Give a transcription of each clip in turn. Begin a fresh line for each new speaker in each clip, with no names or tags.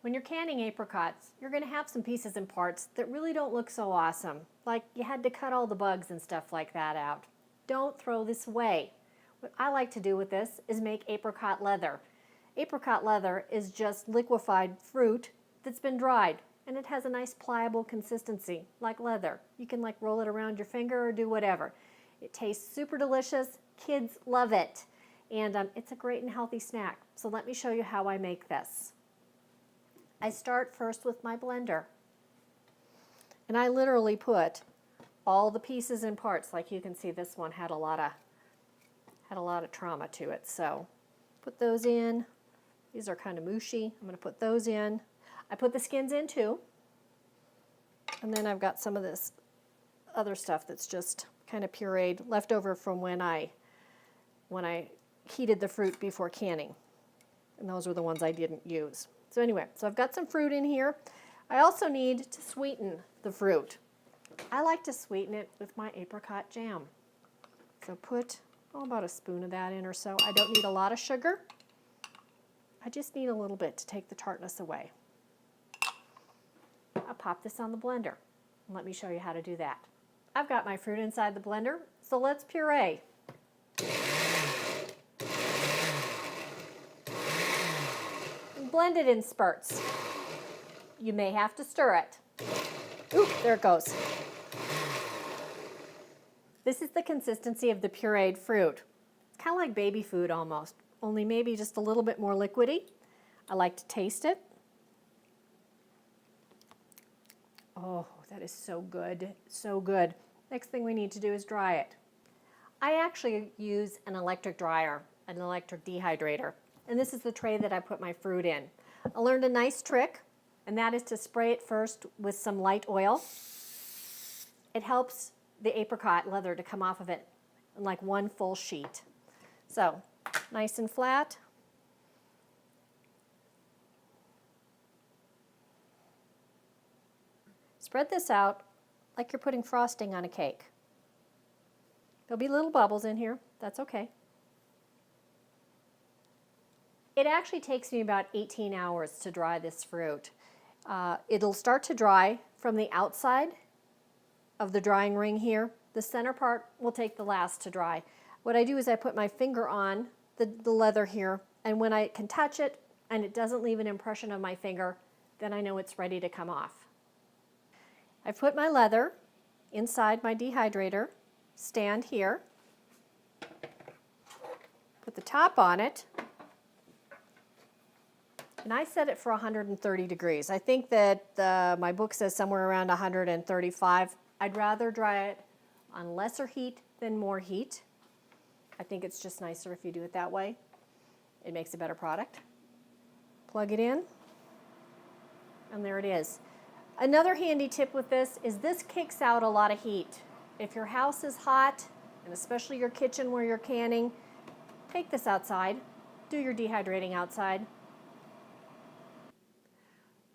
When you're canning apricots, you're going to have some pieces and parts that really don't look so awesome, like you had to cut all the bugs and stuff like that out. Don't throw this away. What I like to do with this is make apricot leather. Apricot leather is just liquefied fruit that's been dried, and it has a nice pliable consistency, like leather. You can like roll it around your finger or do whatever. It tastes super delicious. Kids love it, and it's a great and healthy snack. So let me show you how I make this. I start first with my blender, and I literally put all the pieces and parts. Like you can see, this one had a lot of trauma to it. So put those in. These are kind of mushy. I'm going to put those in. I put the skins in too, and then I've got some of this other stuff that's just kind of pureed, left over from when I heated the fruit before canning, and those were the ones I didn't use. So anyway, so I've got some fruit in here. I also need to sweeten the fruit. I like to sweeten it with my apricot jam. So put about a spoon of that in or so. I don't need a lot of sugar. I just need a little bit to take the tartness away. I'll pop this on the blender. Let me show you how to do that. I've got my fruit inside the blender, so let's puree. Blend it in spurts. You may have to stir it. Ooh, there it goes. This is the consistency of the pureed fruit. It's kind of like baby food almost, only maybe just a little bit more liquidy. I like to taste it. Oh, that is so good, so good. Next thing we need to do is dry it. I actually use an electric dryer, an electric dehydrator. And this is the tray that I put my fruit in. I learned a nice trick, and that is to spray it first with some light oil. It helps the apricot leather to come off of it in like one full sheet. So, nice and flat. Spread this out like you're putting frosting on a cake. There'll be little bubbles in here. That's okay. It actually takes me about 18 hours to dry this fruit. It'll start to dry from the outside of the drying ring here. The center part will take the last to dry. What I do is I put my finger on the leather here, and when I can touch it and it doesn't leave an impression of my finger, then I know it's ready to come off. I've put my leather inside my dehydrator stand here. Put the top on it. And I set it for 130 degrees. I think that my book says somewhere around 135. I'd rather dry it on lesser heat than more heat. I think it's just nicer if you do it that way. It makes a better product. Plug it in, and there it is. Another handy tip with this is this kicks out a lot of heat. If your house is hot, and especially your kitchen where you're canning, take this outside. Do your dehydrating outside.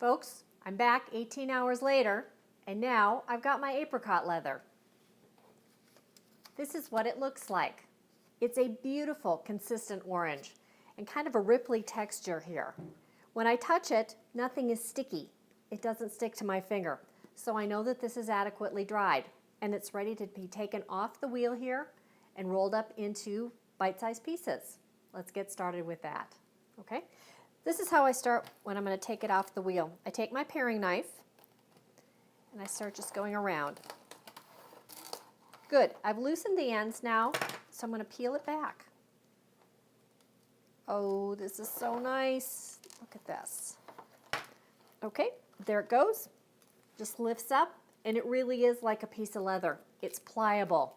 Folks, I'm back 18 hours later, and now I've got my apricot leather. This is what it looks like. It's a beautiful, consistent orange and kind of a ripply texture here. When I touch it, nothing is sticky. It doesn't stick to my finger. So I know that this is adequately dried, and it's ready to be taken off the wheel here and rolled up into bite-sized pieces. Let's get started with that, okay? This is how I start when I'm going to take it off the wheel. I take my paring knife and I start just going around. Good. I've loosened the ends now, so I'm going to peel it back. Oh, this is so nice. Look at this. Okay, there it goes. Just lifts up, and it really is like a piece of leather. It's pliable.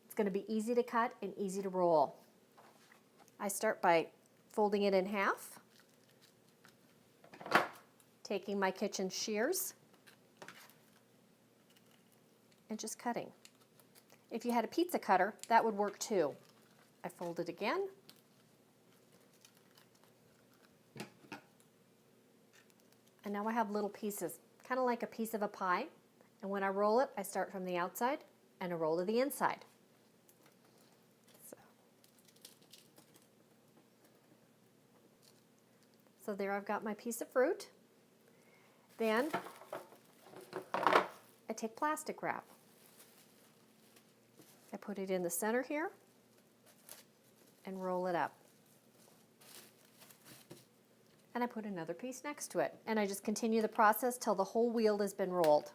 It's going to be easy to cut and easy to roll. I start by folding it in half, taking my kitchen shears, and just cutting. If you had a pizza cutter, that would work too. I fold it again. And now I have little pieces, kind of like a piece of a pie. And when I roll it, I start from the outside and I roll to the inside. So there I've got my piece of fruit. Then I take plastic wrap. I put it in the center here and roll it up. And I put another piece next to it. And I just continue the process till the whole wheel has been rolled.